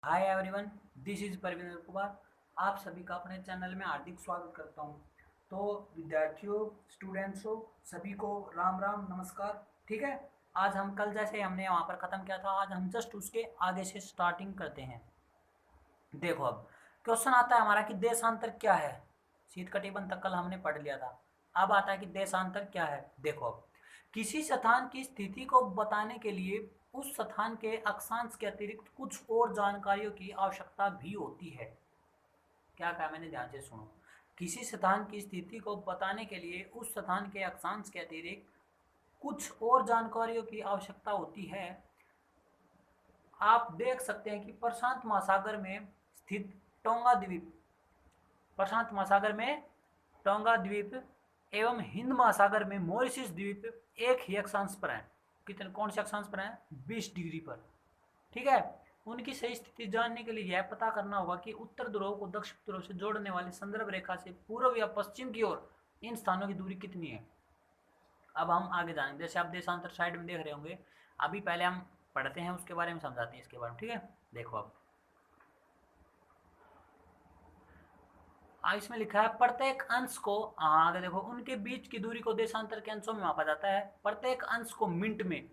Hi everyone, this is Parvinder Kumar. आप सभी का अपने चैनल में हार्दिक स्वागत करता हूं। तो विद्यार्थियों, स्टूडेंट्सों, सभी को राम राम नमस्कार। ठीक है, आज हम कल जैसे हमने वहां पर ख़त्म किया था, आज हम जस्ट उसके आगे से स्टार्टिंग करते हैं। देखो, अब क्वेश्चन आता है हमारा कि देशांतर क्या है। शीत कटिबंध तक कल हमने पढ़ लिया था। अब आता है कि देशांतर क्या है। देखो, अब किसी स्थान की स्थिति को बताने के लिए उस स्थान के अक्षांश के अतिरिक्त कुछ और जानकारियों की आवश्यकता भी होती है। क्या कहा मैंने, ध्यान से सुनो। किसी स्थान की स्थिति को बताने के लिए उस स्थान के अक्षांश के अतिरिक्त कुछ और जानकारियों की आवश्यकता होती है। आप देख सकते हैं कि प्रशांत महासागर में स्थित टोंगा द्वीप, प्रशांत महासागर में टोंगा द्वीप एवं हिंद महासागर में मॉरिशस द्वीप एक ही अक्षांश पर है। कितने, कौन से अक्षांश पर है? 20 डिग्री पर। ठीक है, उनकी सही स्थिति जानने के लिए यह पता करना होगा कि उत्तर ध्रुव को दक्षिण ध्रुव से जोड़ने वाली संदर्भ रेखा से पूर्व या पश्चिम की ओर इन स्थानों की दूरी कितनी है। अब हम आगे जानेंगे। जैसे आप देशांतर साइड में देख रहे होंगे, अभी पहले हम पढ़ते हैं, उसके बारे में समझाते हैं इसके बारे में। ठीक है, देखो अब इसमें लिखा है प्रत्येक अंश को, आगे देखो, उनके बीच की दूरी को देशांतर के अंशों में मापा जाता है। प्रत्येक अंश को मिनट में,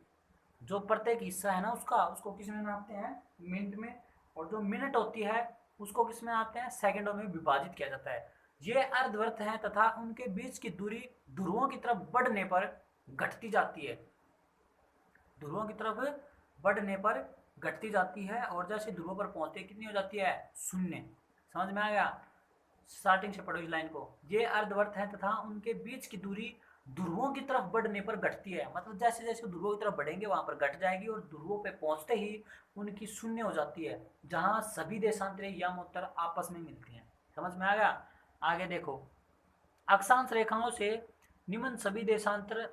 जो प्रत्येक हिस्सा है ना उसका, उसको किस में नापते हैं? मिनट में। और जो मिनट होती है उसको किस में नापते हैं? सेकंडों में विभाजित किया जाता है। ये अर्धवृत्त हैं तथा उनके बीच की दूरी ध्रुवों की तरफ बढ़ने पर घटती जाती है। ध्रुवों की तरफ बढ़ने पर घटती जाती है, और जैसे ध्रुवों पर पहुंचते कितनी हो जाती है? शून्य। समझ में आ गया? स्टार्टिंग से पढ़ो इस लाइन को। ये अर्धवर्त है तथा उनके बीच की दूरी ध्रुवों की तरफ बढ़ने पर घटती है। मतलब जैसे जैसे ध्रुवों की तरफ बढ़ेंगे वहां पर घट जाएगी, और ध्रुवों पे पहुंचते ही उनकी शून्य हो जाती है, जहां सभी देशांतरी यम-उत्तर आपस में मिलती हैं। समझ में आ गया? आगे देखो, अक्षांश रेखाओं से निम्न सभी देशांतर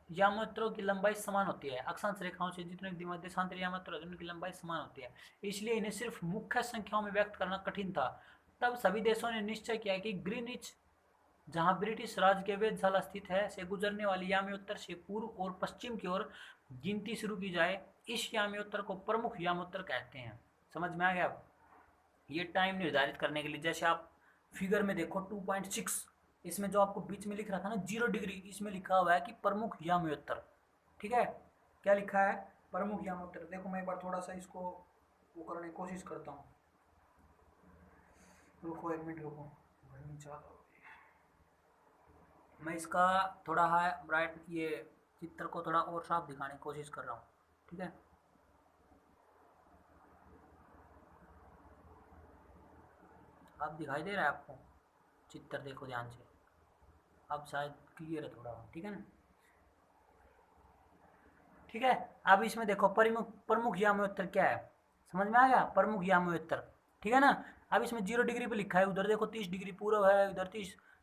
यामात्रों की लंबाई समान होती है। अक्षांश रेखाओं से जितने देशांतर यामात्र होते हैं उनकी लंबाई समान होती है, इसलिए इन्हें सिर्फ मुख्य संख्याओं में व्यक्त करना कठिन था। तब सभी देशों ने निश्चय किया कि ग्रीनिच, जहां ब्रिटिश राज के वेधशाला स्थित है, से गुजरने वाली याम्योत्तर से पूर्व और पश्चिम की ओर गिनती शुरू की जाए। इस याम्योत्तर को प्रमुख यामोत्तर कहते हैं। समझ में आ गया? ये टाइम निर्धारित करने के लिए, जैसे आप फिगर में देखो 2.6, इसमें जो आपको बीच में लिख रहा था ना 0 डिग्री, इसमें लिखा हुआ है कि प्रमुख यामयोत्तर। ठीक है, क्या लिखा है? प्रमुख यामयोत्तर। देखो मैं एक बार थोड़ा सा इसको वो करने की कोशिश करता हूँ। रुको, एक मिनट रुको। मैं इसका थोड़ा है ब्राइट, ये चित्र को थोड़ा और साफ दिखाने की कोशिश कर रहा हूँ। ठीक है, अब दिखाई दे रहा है आपको चित्र? देखो ध्यान से, अब शायद क्लियर है थोड़ा। ठीक है ना? ठीक है, अब इसमें देखो प्रमुख प्रमुख यामोत्तर क्या है। समझ में आ गया? प्रमुख यामोत्तर। ठीक है ना? अब इसमें 0 डिग्री पे लिखा है, उधर देखो 30 डिग्री पूर्व है, उधर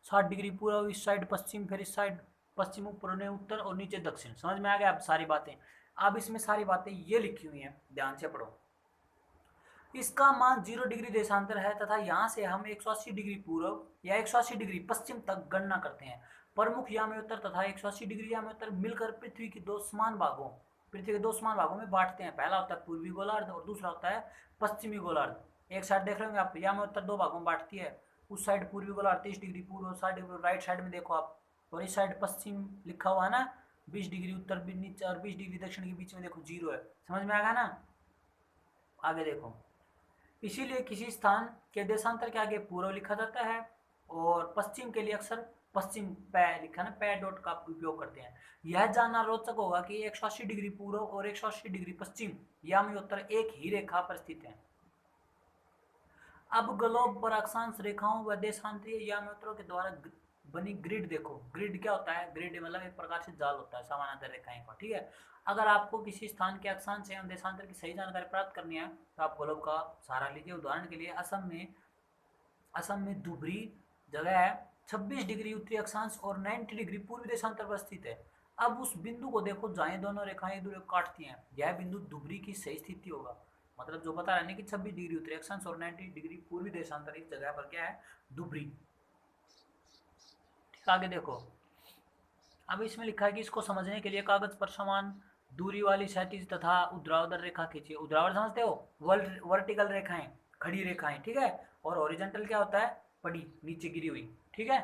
60 डिग्री पूर्व, इस साइड पश्चिम, फिर इस साइड पश्चिम, ऊपर ने उत्तर और नीचे दक्षिण। समझ में आ गया अब सारी बातें? अब इसमें सारी बातें ये लिखी हुई हैं, ध्यान से पढ़ो। इसका मान 0 डिग्री देशांतर है तथा यहाँ से हम 180 डिग्री पूर्व या 180 डिग्री पश्चिम तक गणना करते हैं। प्रमुख याम्योत्तर तथा 180 डिग्री याम्योत्तर मिलकर पृथ्वी के दो समान भागों में बांटते हैं। पहला होता है पूर्वी गोलार्ध और दूसरा होता है पश्चिमी गोलार्ध। एक साइड देख रहे होंगे आप, याम्योत्तर दो भागों में बांटती है। उस साइड पूर्वी गोलार्ध 30 डिग्री पूर्व, साइड राइट साइड में देखो आप, और इस साइड पश्चिम लिखा हुआ है ना, 20 डिग्री उत्तर नीचे और 20 डिग्री दक्षिण के बीच में देखो 0 है। समझ में आ गया ना? आगे देखो, इसीलिए किसी स्थान के देशांतर के आगे पूर्व लिखा जाता है, और पश्चिम के लिए अक्सर पश्चिम पै लिखा ना, पै डॉट का उपयोग करते हैं। यह जानना रोचक होगा कि 180 डिग्री पूर्व और 180 डिग्री पश्चिम याम्योत्तर एक ही रेखा पर स्थित है। अब ग्लोब पर अक्षांश रेखाओं व देशांतरीय याम्योत्तरों के द्वारा बनी ग्रिड देखो। ग्रिड क्या होता है? ग्रिड मतलब एक प्रकार से जाल होता है समानांतर रेखाएं का। ठीक है, अगर आपको किसी स्थान के अक्षांश एवं देशांतर की सही जानकारी प्राप्त करनी है तो आप ग्लोब का सहारा लीजिए। उदाहरण के लिए असम में धुबरी जगह है, 26 डिग्री उत्तरी अक्षांश और 90 डिग्री पूर्वी देशांतर पर स्थित है। अब उस बिंदु को देखो जहाँ दोनों रेखाएं एक दूसरे को काटती हैं, यह बिंदु धुबरी की सही स्थिति होगा। मतलब जो बता रहे हैं कि 26 डिग्री उत्तरी अक्षांश और 90 डिग्री पूर्वी देशांतर, इस जगह पर क्या है? धुबरी। ठीक, आगे देखो, अब इसमें लिखा है कि इसको समझने के लिए कागज पर समान दूरी वाली क्षैतिज तथा ऊर्ध्वाधर रेखा खींचिए। ऊर्ध्वाधर समझते हो, वर्टिकल रेखाएं, खड़ी रेखाएं, ठीक है। और हॉरिजॉन्टल क्या होता है, पड़ी, नीचे गिरी हुई, ठीक है।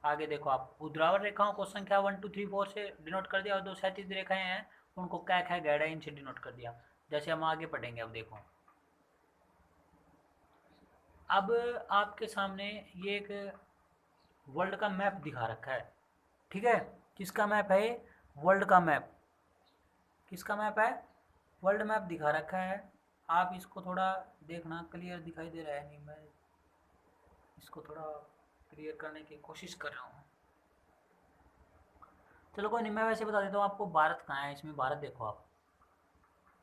आगे देखो आप, ऊर्ध्वाधर रेखाओं को संख्या 1 2 3 4 से डिनोट कर दिया, और दो क्षैतिज रेखाएं हैं उनको क्या है गैडा इनसे डिनोट कर दिया। जैसे हम आगे पढ़ेंगे, अब देखो, अब आपके सामने ये एक वर्ल्ड का मैप दिखा रखा है, ठीक है। किसका मैप है ये, वर्ल्ड का मैप। किसका मैप है, वर्ल्ड मैप दिखा रखा है। आप इसको थोड़ा देखना, क्लियर दिखाई दे रहा है नहीं, मैं इसको थोड़ा क्लियर करने की कोशिश कर रहा हूँ। चलो कोई नहीं, मैं वैसे बता देता हूँ आपको, भारत कहाँ है इसमें। भारत देखो आप,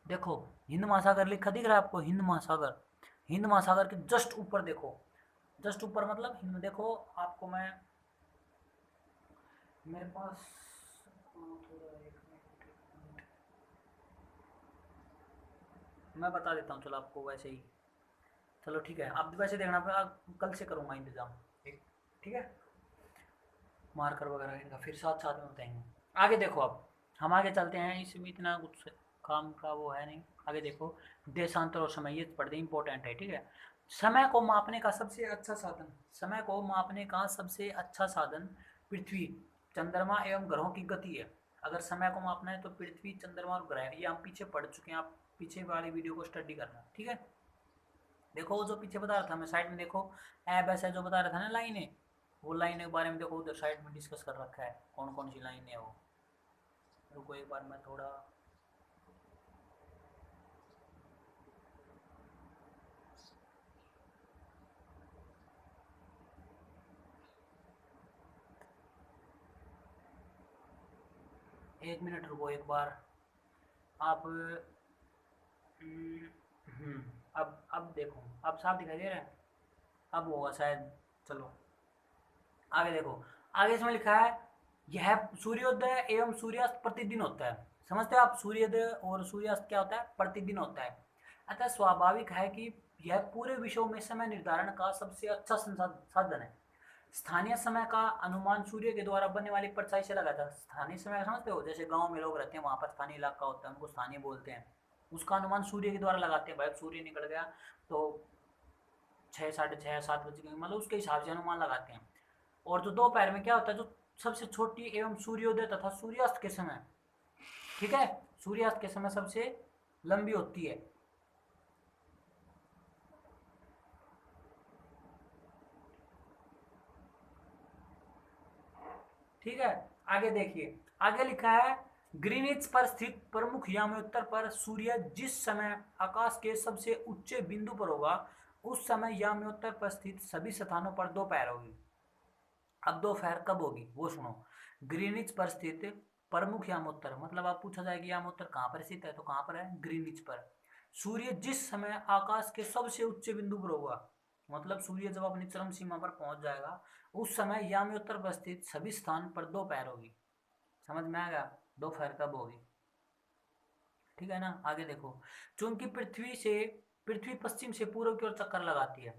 देखो हिंद महासागर लिखा दिख रहा है आपको, हिंद महासागर। हिंद महासागर के जस्ट ऊपर देखो, जस्ट ऊपर मतलब हिंद, देखो आपको मैं, मेरे पास थोड़ा एक मिनट, मैं बता देता हूँ, चलो आपको वैसे ही, चलो ठीक है। आप वैसे देखना, कल से करूँगा इंतजाम, ठीक है, मार्कर वगैरह इनका फिर साथ साथ में बताएंगे। आगे देखो, अब हम आगे चलते हैं, इसमें इतना कुछ काम का वो है नहीं। आगे देखो, देशांतर और समय, ये पढ़ते इंपॉर्टेंट है, ठीक है। समय को मापने का सबसे अच्छा साधन, समय को मापने का सबसे अच्छा साधन पृथ्वी, चंद्रमा एवं ग्रहों की गति है। अगर समय को मापना है तो पृथ्वी, चंद्रमा और ग्रह, ये हम पीछे पढ़ चुके हैं, आप पीछे वाली वीडियो को स्टडी करना, ठीक है। देखो वो जो पीछे बता रहा था मैं, साइड में देखो, एब ऐसा जो बता रहा था ना लाइनें, वो लाइनें के बारे में देखो, उधर साइड में डिस्कस कर रखा है कौन कौन सी लाइनें है वो। रुको एक बार मैं थोड़ा, एक मिनट रुको एक बार आप। अब देखो, अब साफ दिखाई दे रहा है, अब होगा शायद। चलो आगे देखो, आगे इसमें लिखा है, यह सूर्योदय एवं सूर्यास्त प्रतिदिन होता है। समझते हो आप, सूर्योदय और सूर्यास्त क्या होता है, प्रतिदिन होता है। अतः स्वाभाविक है कि यह पूरे विश्व में समय निर्धारण का सबसे अच्छा साधन है। स्थानीय समय का अनुमान सूर्य के द्वारा बनने वाली परछाई से लगाता है। स्थानीय समय समझते हो, जैसे गांव में लोग रहते हैं, वहां पर स्थानीय इलाका होता है, उनको स्थानीय बोलते हैं। उसका अनुमान सूर्य के द्वारा लगाते हैं, भाई सूर्य निकल गया तो 6 साढ़े 6 7 बजे, मतलब उसके हिसाब से अनुमान लगाते हैं। और जो दोपहर में क्या होता है, जो सबसे छोटी एवं सूर्योदय तथा सूर्यास्त के समय, ठीक है, सूर्यास्त के समय सबसे लंबी होती है। ठीक है, आगे देखिए, आगे लिखा है, ग्रीनिच पर स्थित प्रमुख याम्योत्तर पर सूर्य जिस समय आकाश के सबसे ऊंचे बिंदु पर होगा, उस समय याम्योत्तर पर स्थित सभी स्थानों पर दोपहर होगी। अब दोपहर कब होगी वो सुनो। ग्रीनिच पर स्थित प्रमुख यामोत्तर, मतलब आप पूछा जाए कि यामोत्तर कहाँ पर स्थित है, तो कहाँ पर है, ग्रीनिच पर। सूर्य जिस समय आकाश के सबसे उच्च बिंदु पर होगा, मतलब सूर्य जब अपनी चरम सीमा पर पहुंच जाएगा, उस समय याम्योत्तर पर स्थित सभी स्थान पर दोपहर होगी। समझ में आ गया, दोपहर कब होगी, ठीक है ना। आगे देखो, चूंकि पृथ्वी पश्चिम से पूर्व की ओर चक्कर लगाती है,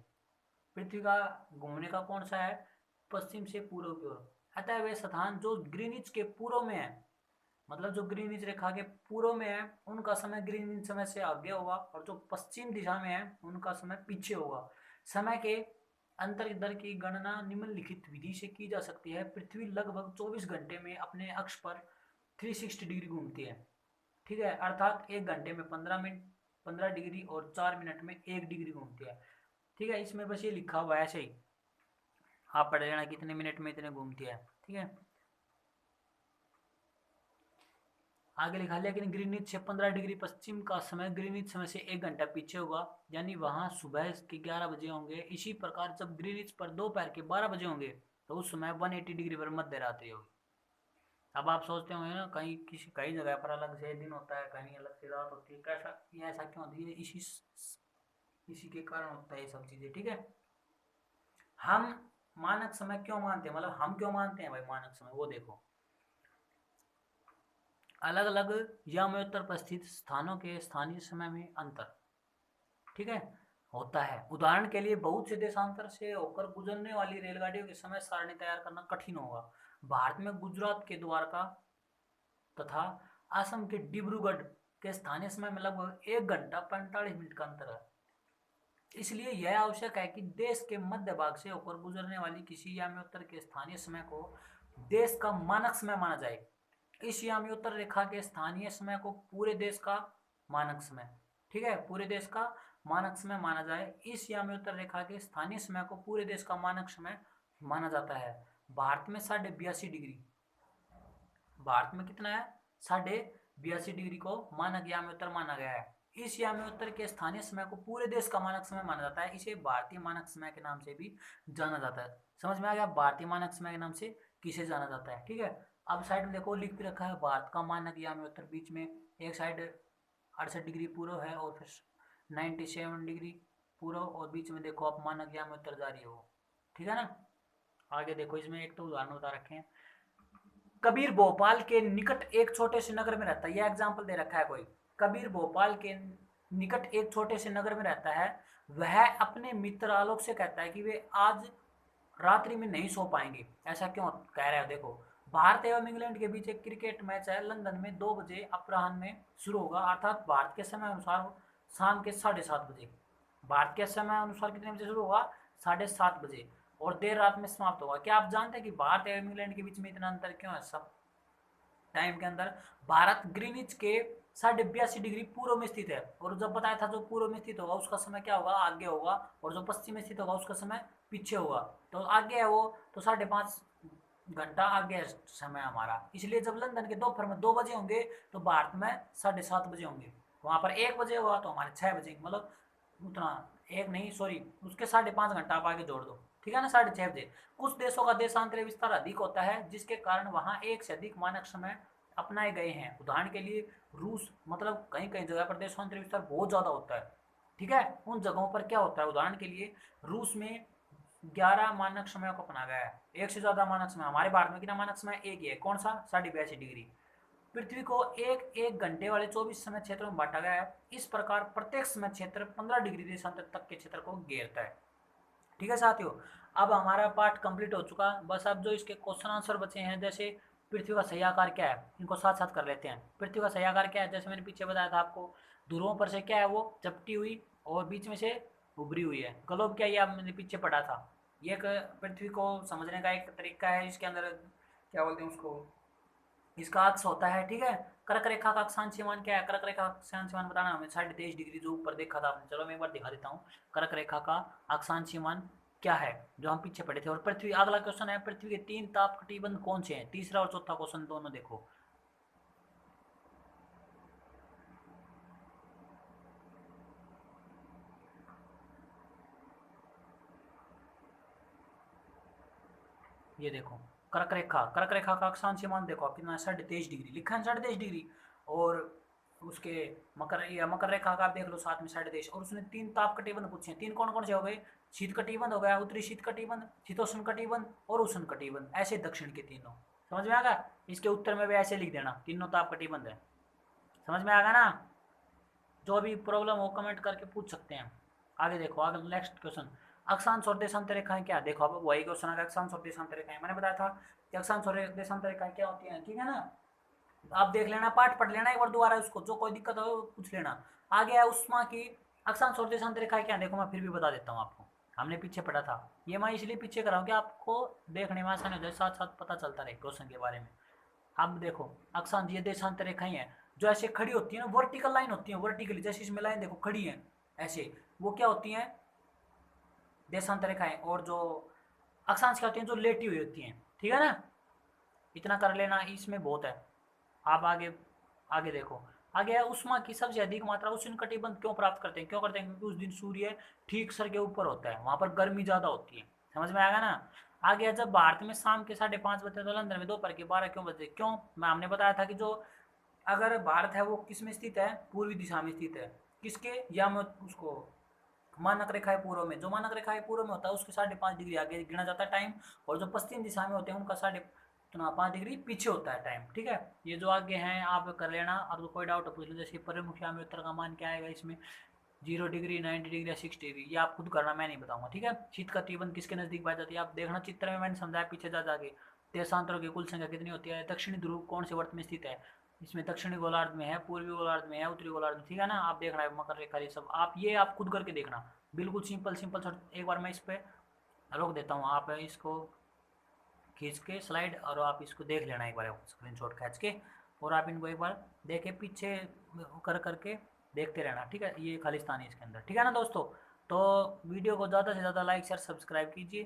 पृथ्वी का घूमने का कौन सा है, पश्चिम से पूर्व की ओर। अतः वे स्थान जो ग्रीनिच के पूर्व में है, मतलब जो ग्रीनिच रेखा के पूर्व में है, उनका समय ग्रीनिच समय से आगे होगा, और जो पश्चिम दिशा में है उनका समय पीछे होगा। समय के अंतर दर की गणना निम्नलिखित विधि से की जा सकती है। पृथ्वी लगभग 24 घंटे में अपने अक्ष पर 360 डिग्री घूमती है, ठीक है, अर्थात एक घंटे में 15 मिनट, 15 डिग्री, और 4 मिनट में 1 डिग्री घूमती है, ठीक है। इसमें बस ये लिखा हुआ है ऐसे ही, आप पढ़ लेना कितने मिनट में इतने घूमती है, ठीक है। आगे लिखा, लेकिन ग्रीनिच से 15 डिग्री पश्चिम का समय ग्रीनिच समय से 1 घंटा पीछे होगा, यानी वहां सुबह के 11 बजे होंगे। इसी प्रकार जब ग्रीनिच पर दोपहर के 12 बजे होंगे, तो उस समय 180 डिग्री पर मध्य रात्रि होगी। अब आप सोचते होंगे ना, कहीं किसी कई जगह पर अलग से दिन होता है, कहीं अलग से रात होती है, कैसा ये ऐसा क्यों होती है, इसी के कारण होता है ये सब चीजें, ठीक है। हम मानक समय क्यों मानते हैं, मतलब हम क्यों मानते हैं भाई मानक समय, वो देखो, अलग अलग याम्योत्तर पर स्थित स्थानों के स्थानीय समय में अंतर, ठीक है, होता है। उदाहरण के लिए बहुत से देशांतर से होकर गुजरने वाली रेलगाड़ियों के समय सारणी तैयार करना कठिन होगा। भारत में गुजरात के द्वारका तथा असम के डिब्रूगढ़ के स्थानीय समय में लगभग 1 घंटा 45 मिनट का अंतर है। इसलिए यह आवश्यक है कि देश के मध्य भाग से होकर गुजरने वाली किसी याम्योत्तर के स्थानीय समय को देश का मानक समय माना जाए। इस याम्योत्तर रेखा के स्थानीय समय को पूरे देश का मानक समय, ठीक है, पूरे देश का मानक समय माना जाए। इस याम्योत्तर रेखा के स्थानीय समय को पूरे देश का मानक समय माना जाता है। भारत में 82.5 डिग्री, भारत में कितना है, 82.5 डिग्री को मानक याम्योत्तर माना गया है। इस याम्योत्तर के स्थानीय समय को पूरे देश का मानक समय माना जाता है। इसे भारतीय मानक समय के नाम से भी जाना जाता है। समझ में आ गया, भारतीय मानक समय के नाम से किसे जाना जाता है, ठीक है। अब साइड में देखो लिख भी रखा है भारत का मानक याम्योत्तर, बीच में एक साइड 68 डिग्री पूर्व है और फिर 97 डिग्री पूर्व, और बीच में देखो आप मानक याम्योत्तर जारी हो, ठीक है ना। आगे देखो, इसमें एक तो उदाहरण बता रखे हैं। कबीर भोपाल के निकट एक छोटे से नगर में रहता है, यह एग्जाम्पल दे रखा है कोई। कबीर भोपाल के निकट एक छोटे से नगर में रहता है। वह अपने मित्र आलोक से कहता है कि वे आज रात्रि में नहीं सो पाएंगे। ऐसा क्यों कह रहे हो, देखो भारत एवं इंग्लैंड के बीच एक क्रिकेट मैच है, लंदन में 2 बजे अपराह्न में शुरू होगा, अर्थात भारत के समय अनुसार शाम के 7:30 बजे। भारत के समय अनुसार कितने बजे शुरू होगा, 7:30 बजे, और देर रात में समाप्त होगा। क्या आप जानते हैं कि भारत एवं इंग्लैंड के बीच में इतना अंतर क्यों है सब टाइम के अंदर? भारत ग्रीनिच के 82.5 डिग्री पूर्व में स्थित है, और जब बताया था जो पूर्व में स्थित होगा उसका समय क्या होगा, आगे होगा, और जो पश्चिम में स्थित होगा उसका समय पीछे होगा। तो आगे है वो, तो 5.5 घंटा आगे है समय हमारा। इसलिए जब लंदन के दोपहर में 2 बजे होंगे तो भारत में 7:30 बजे होंगे। वहां पर 1 बजे हुआ तो हमारे 6 बजे, मतलब उतना एक नहीं, सॉरी, उसके 5.5 घंटा आप आगे जोड़ दो, ठीक है ना, 6:30 बजे। कुछ देशों का देशांतरीय विस्तार अधिक होता है, जिसके कारण वहां एक से अधिक मानक समय अपनाए गए हैं। उदाहरण के लिए रूस, मतलब कहीं कहीं जगह पर देशांतरीय विस्तार बहुत ज़्यादा होता है, ठीक है। उन जगहों पर क्या होता है, उदाहरण के लिए रूस में 11 मानक समय को अपना गया है, एक से ज़्यादा मानक समय। हमारे भारत में कितना मानक समय, एक ही है, कौन सा, 82.5 डिग्री। पृथ्वी को एक एक घंटे वाले 24 समय क्षेत्रों में बांटा गया है। इस प्रकार प्रत्येक समय क्षेत्र 15 डिग्री देशांतर तक के क्षेत्र को घेरता है, ठीक है साथियों। अब हमारा पार्ट कंप्लीट हो चुका, बस अब जो इसके क्वेश्चन आंसर बचे हैं, जैसे पृथ्वी का सही आकार क्या है, इनको साथ साथ कर लेते हैं। पृथ्वी का सही आकार क्या है, जैसे मैंने पीछे बताया था आपको, ध्रुवों पर से क्या है वो चपटी हुई और बीच में से उभरी हुई है। ग्लोब क्या है, ये मैंने पीछे पढ़ा था। ये एक पृथ्वी को समझने का एक तरीका है, इसके अंदर क्या बोलते हैं उसको, इसका अक्ष होता है, ठीक है। कर्क रेखा का अक्षांश मान क्या है, कर्क रेखा का अक्षांश मान बताना हमें 23.5 डिग्री, जो ऊपर देखा था आपने। चलो मैं एक बार दिखा देता हूँ, कर्क रेखा का अक्षांश मान क्या है, जो हम पीछे पढ़े थे। और पृथ्वी, अगला क्वेश्चन है, पृथ्वी के 3 ताप कटिबंध कौन से हैं? तीसरा और चौथा क्वेश्चन दोनों देखो। ये देखो, कर्क रेखा का अक्षांश मान देखो आप कितना, 23.5 डिग्री लिखा है, 23.5 डिग्री। और उसके मकर रेखा का आप देख लो साथ में 23.5, और उसने 3 ताप कटिबंध पूछे हैं। 3 कौन कौन से हो गए, शीत कटिबंध हो गया, उत्तरी शीत कटिबंध, शीतोष्ण कटिबंध और उष्ण कटिबंध, ऐसे दक्षिण के तीनों। समझ में आ गया? इसके उत्तर में भी ऐसे लिख देना, तीनों ताप कटिबंध है। समझ में आ गया ना? जो भी प्रॉब्लम हो कमेंट करके पूछ सकते हैं। आगे देखो, आगे नेक्स्ट क्वेश्चन, अक्षांश और देशांतर रेखाएं क्या? देखो अब वही क्वेश्चन आ गया, अक्षांश और देशांतर रेखाएं। मैंने बताया था कि अक्षांश और देशांतर रेखाएं क्या होती हैं, ठीक है ना। आप देख लेना, पाठ पढ़ लेना एक बार दोबारा उसको, जो कोई दिक्कत हो पूछ लेना। आगे है उष्मा की अक्षांश और देशांतर रेखाएं क्या? देखो मैं फिर भी बता देता हूँ आपको, हमने पीछे पढ़ा था। ये मैं इसलिए पीछे कराऊँ कि आपको देखने में आसानी हो जाए, साथ साथ पता चलता रहे क्वेश्चन के बारे में। अब देखो, अक्षांश ये देशांतर रेखाएं हैं जो ऐसे खड़ी होती है ना, वर्टिकल लाइन होती है, वर्टिकली, जैसे इसमें लाइन देखो खड़ी है ऐसे, वो क्या होती हैं, देशांतर रेखाएं। और जो अक्षांश क्या होती हैं, जो लेटी हुई होती हैं, ठीक है ना। इतना कर लेना, इसमें बहुत है। आप आगे आगे देखो, आगे है उष्मा की सबसे अधिक मात्रा उष्ण कटिबंध क्यों प्राप्त करते हैं? क्यों करते हैं? क्योंकि उस दिन सूर्य ठीक सर के ऊपर होता है, वहां पर गर्मी ज्यादा होती है। समझ में आएगा ना? आगे है, जब भारत में शाम के 5:30 बजे तो लंदन में दोपहर के 12 क्यों बजे? क्यों, मैं हमने बताया था कि जो अगर भारत है वो किस में स्थित है, पूर्वी दिशा में स्थित है, किसके, या मैं उसको मानक रेखा है पूर्व में, जो मानक रेखा है पूर्व में होता है उसके 5.5 डिग्री आगे गिना जाता है टाइम, और जो पश्चिम दिशा में होते हैं उनका 5.5 डिग्री पीछे होता है टाइम, ठीक है। ये जो आगे हैं आप कर लेना, और कोई डाउट पूछ लो, जैसे प्रमुख यामी उत्तर का मान क्या आएगा इसमें, 0 डिग्री, 90 डिग्री या 6 डिग्री, ये आप खुद करना, मैं नहीं बताऊंगा, ठीक है। शीत का तीवन किसके नजदीक पाई जाती है, आप देखना चित्र में मैंने समझाया पीछे जा जाके। देशांतरों की कुल संख्या कितनी होती है, दक्षिणी ध्रुव कौन से वर्त में स्थित है, इसमें दक्षिणी गोलार्ध में है, पूर्वी गोलार्ध में है, उत्तरी गोलार्ध में, ठीक है ना। आप देखना है मकर रेखा, ये सब आप खुद करके देखना। बिल्कुल सिंपल सिंपल सा। एक बार मैं इस पे रोक देता हूँ, आप इसको खींच के स्लाइड, और आप इसको देख लेना एक बार स्क्रीनशॉट खींच के, और आप इनको एक बार देखे पीछे कर करके देखते रहना, ठीक है। ये खालिस्तान है इसके अंदर, ठीक है ना दोस्तों। तो वीडियो को ज़्यादा से ज़्यादा लाइक शेयर सब्सक्राइब कीजिए।